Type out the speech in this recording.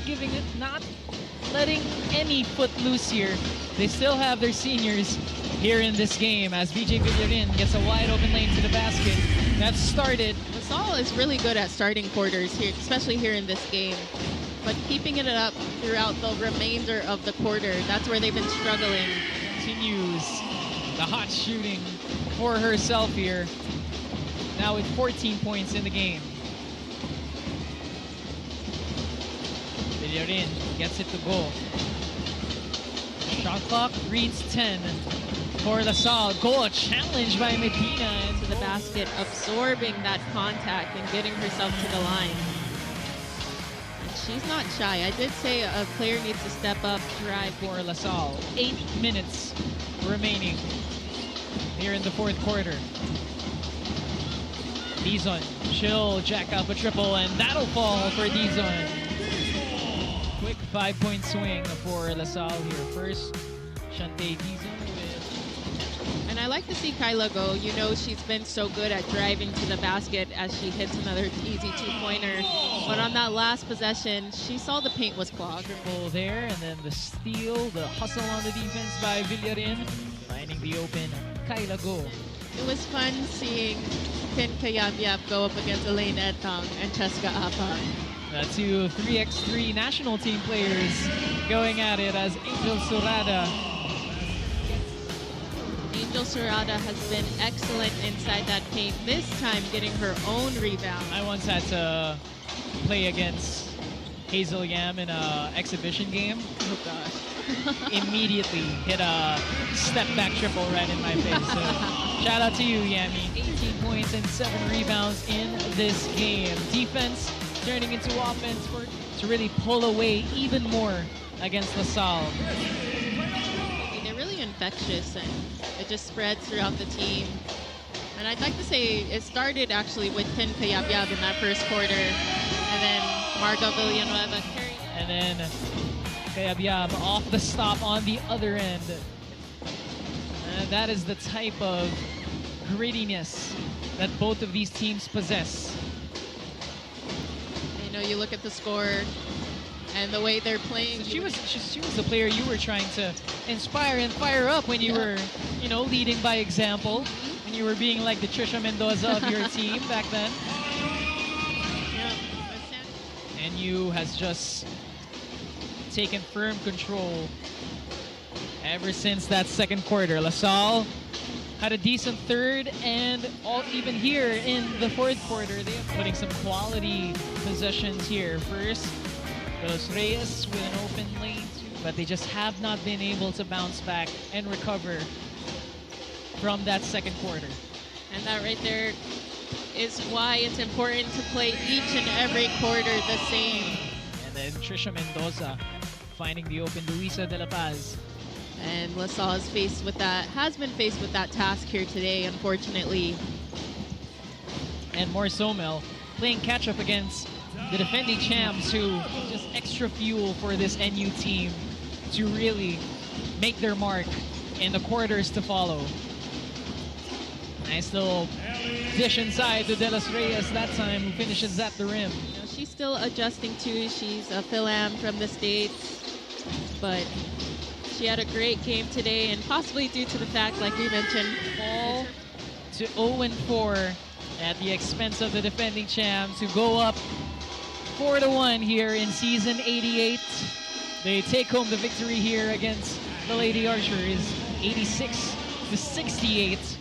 giving it, not letting any foot loose here. They still have their seniors here in this game as VJ Villarin gets a wide open lane to the basket. That's started. LaSalle is really good at starting quarters here, especially here in this game. But keeping it up throughout the remainder of the quarter, that's where they've been struggling. Continues the hot shooting for herself here. Now with 14 points in the game. Villarin gets it to go. Shot clock reads 10 for LaSalle. Goal challenged by Medina To the basket, absorbing that contact and getting herself to the line. And she's not shy. I did say a player needs to step up, drive. for LaSalle. 8 minutes remaining here in the fourth quarter. Dizon, she'll jack up a triple, and that'll fall for Dizon. Quick 5-point swing for LaSalle here. First, Shante Dizon with... And I like to see Kyla go. You know, she's been so good at driving to the basket as she hits another easy two-pointer. But on that last possession, she saw the paint was clogged. Triple there, and then the steal, the hustle on the defense by Villarin, finding the open Kyla Go. It was fun seeing Pin Kayabyab go up against Elaine Etang and Cheska Apang. The two 3x3 national team players going at it as Angel Surada. Angel Serrada has been excellent inside that paint, this time getting her own rebound. I once had to play against Hazel Yam in an exhibition game. Oh gosh. Immediately hit a step back triple right in my face. So shout out to you, Yami. 18 points and 7 rebounds in this game. Defense turning into offense to really pull away even more against LaSalle. They're really infectious and it just spreads throughout the team. And I'd like to say it started actually with Pin Kayabyab in that first quarter, and then Marga Villanueva carried. And then Kayabyab off the stop on the other end. And that is the type of grittiness that both of these teams possess. You know, you look at the score and the way they're playing. So she was the player you were trying to inspire and fire up when you were, you know, leading by example. When you were being like the Trisha Mendoza of your team back then. Yeah. NU has just taken firm control ever since that second quarter. LaSalle had a decent third, and even here in the fourth quarter, they are putting some quality possessions here. First, Los Reyes with an open lane, but they just have not been able to bounce back and recover from that second quarter. And that right there is why it's important to play each and every quarter the same. And then Trisha Mendoza finding the open Luisa De La Paz. And LaSalle is faced with that, has been faced with that task here today, unfortunately. And more so, Mel, playing catch up against the defending champs, who just extra fuel for this NU team to really make their mark in the quarters to follow. Nice little dish inside to De Los Reyes that time, who finishes at the rim. You know, she's still adjusting too. She's a Phil-Am from the States, but she had a great game today, and possibly due to the fact, like we mentioned, Fall to 0-4 at the expense of the defending champs, who go up 4-1 here in season 88. They take home the victory here against the Lady Archers, 86-68.